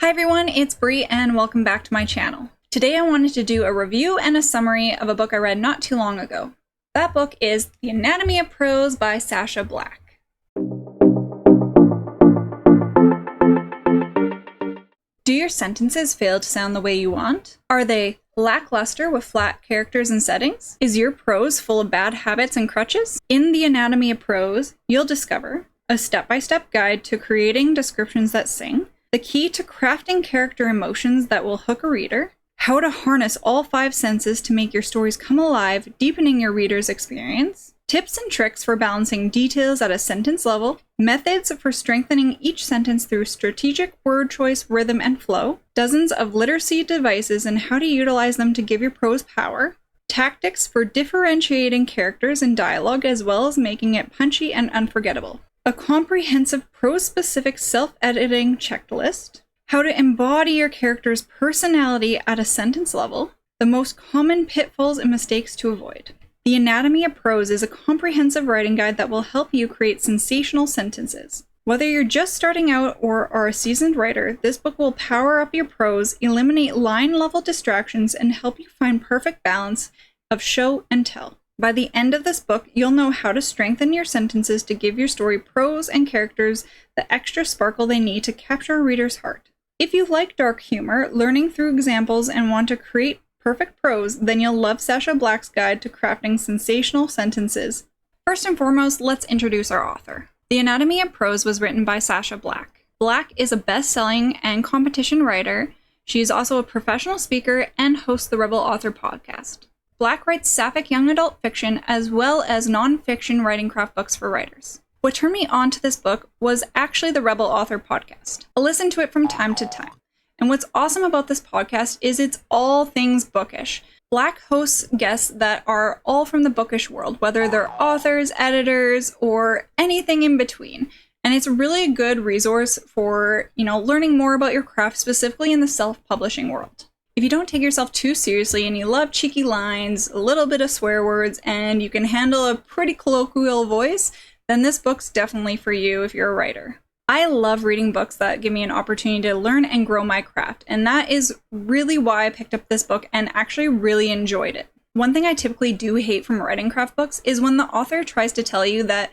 Hi everyone, it's Brie and welcome back to my channel. Today I wanted to do a review and a summary of a book I read not too long ago. That book is The Anatomy of Prose by Sacha Black. Do your sentences fail to sound the way you want? Are they lackluster with flat characters and settings? Is your prose full of bad habits and crutches? In The Anatomy of Prose, you'll discover a step-by-step guide to creating descriptions that sing, the key to crafting character emotions that will hook a reader, how to harness all 5 senses to make your stories come alive, deepening your reader's experience, tips and tricks for balancing details at a sentence level, methods for strengthening each sentence through strategic word choice, rhythm, and flow, dozens of literacy devices and how to utilize them to give your prose power, tactics for differentiating characters in dialogue as well as making it punchy and unforgettable, a comprehensive prose-specific self-editing checklist, how to embody your character's personality at a sentence level, the most common pitfalls and mistakes to avoid. The Anatomy of Prose is a comprehensive writing guide that will help you create sensational sentences. Whether you're just starting out or are a seasoned writer, this book will power up your prose, eliminate line-level distractions, and help you find perfect balance of show and tell. By the end of this book, you'll know how to strengthen your sentences to give your story prose and characters the extra sparkle they need to capture a reader's heart. If you like dark humor, learning through examples, and want to create perfect prose, then you'll love Sacha Black's guide to crafting sensational sentences. First and foremost, let's introduce our author. The Anatomy of Prose was written by Sacha Black. Black is a best-selling and competition writer. She is also a professional speaker and hosts the Rebel Author podcast. Black writes sapphic young adult fiction as well as non-fiction writing craft books for writers. What turned me on to this book was actually the Rebel Author podcast. I listen to it from time to time. And what's awesome about this podcast is it's all things bookish. Black hosts guests that are all from the bookish world, whether they're authors, editors, or anything in between. And it's really a good resource for, learning more about your craft, specifically in the self-publishing world. If you don't take yourself too seriously and you love cheeky lines, a little bit of swear words, and you can handle a pretty colloquial voice, then this book's definitely for you if you're a writer. I love reading books that give me an opportunity to learn and grow my craft, and that is really why I picked up this book and actually really enjoyed it. One thing I typically do hate from writing craft books is when the author tries to tell you that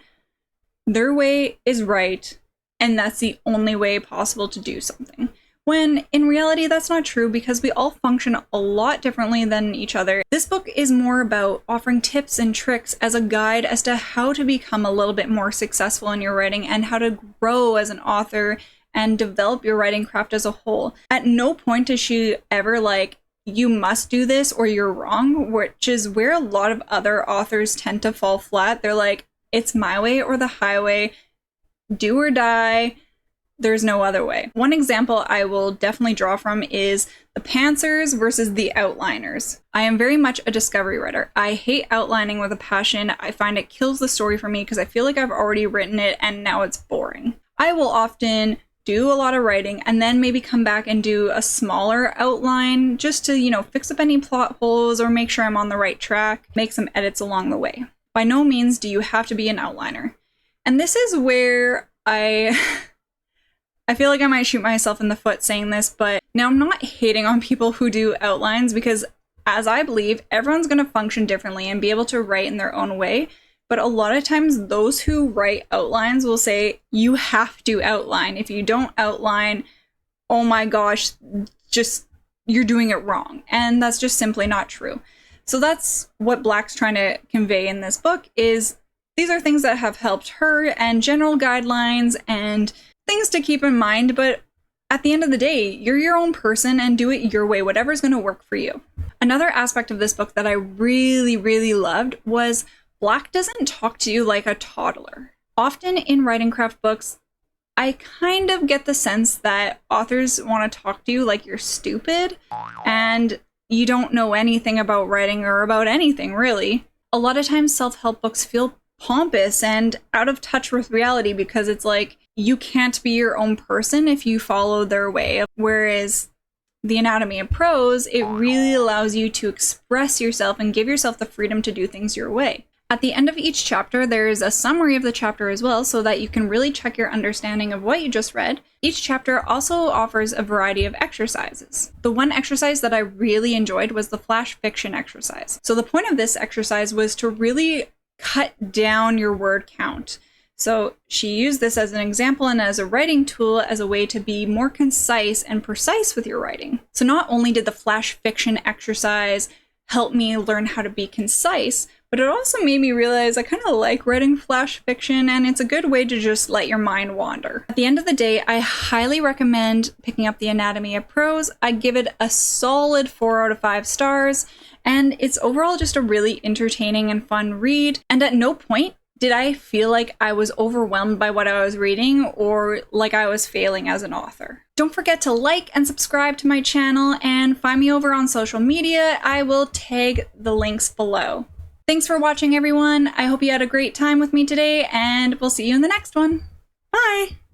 their way is right and that's the only way possible to do something. When in reality, that's not true because we all function a lot differently than each other. This book is more about offering tips and tricks as a guide as to how to become a little bit more successful in your writing and how to grow as an author and develop your writing craft as a whole. At no point is she ever like, you must do this or you're wrong, which is where a lot of other authors tend to fall flat. They're like, it's my way or the highway, do or die. There's no other way. One example I will definitely draw from is the pantsers versus the outliners. I am very much a discovery writer. I hate outlining with a passion. I find it kills the story for me because I feel like I've already written it and now it's boring. I will often do a lot of writing and then maybe come back and do a smaller outline just to, fix up any plot holes or make sure I'm on the right track, make some edits along the way. By no means do you have to be an outliner. And this is where I feel like I might shoot myself in the foot saying this, but now I'm not hating on people who do outlines because, as I believe, everyone's going to function differently and be able to write in their own way. But a lot of times those who write outlines will say, you have to outline. If you don't outline, oh my gosh, you're doing it wrong. And that's just simply not true. So that's what Black's trying to convey in this book is these are things that have helped her and general guidelines and things to keep in mind, but at the end of the day, you're your own person and do it your way, whatever's going to work for you. Another aspect of this book that I really, really loved was Black doesn't talk to you like a toddler. Often in writing craft books, I kind of get the sense that authors want to talk to you like you're stupid and you don't know anything about writing or about anything, really. A lot of times self-help books feel pompous and out of touch with reality because it's like, you can't be your own person if you follow their way. Whereas The Anatomy of Prose, it really allows you to express yourself and give yourself the freedom to do things your way. At the end of each chapter, there is a summary of the chapter as well, so that you can really check your understanding of what you just read. Each chapter also offers a variety of exercises. The one exercise that I really enjoyed was the flash fiction exercise. So the point of this exercise was to really cut down your word count. So she used this as an example and as a writing tool as a way to be more concise and precise with your writing. So not only did the flash fiction exercise help me learn how to be concise, but it also made me realize I kind of like writing flash fiction, and it's a good way to just let your mind wander. At the end of the day, I highly recommend picking up the Anatomy of Prose. I give it a solid 4 out of 5 stars, and it's overall just a really entertaining and fun read, and at no point did I feel like I was overwhelmed by what I was reading or like I was failing as an author. Don't forget to like and subscribe to my channel and find me over on social media. I will tag the links below. Thanks for watching, everyone. I hope you had a great time with me today, and we'll see you in the next one. Bye!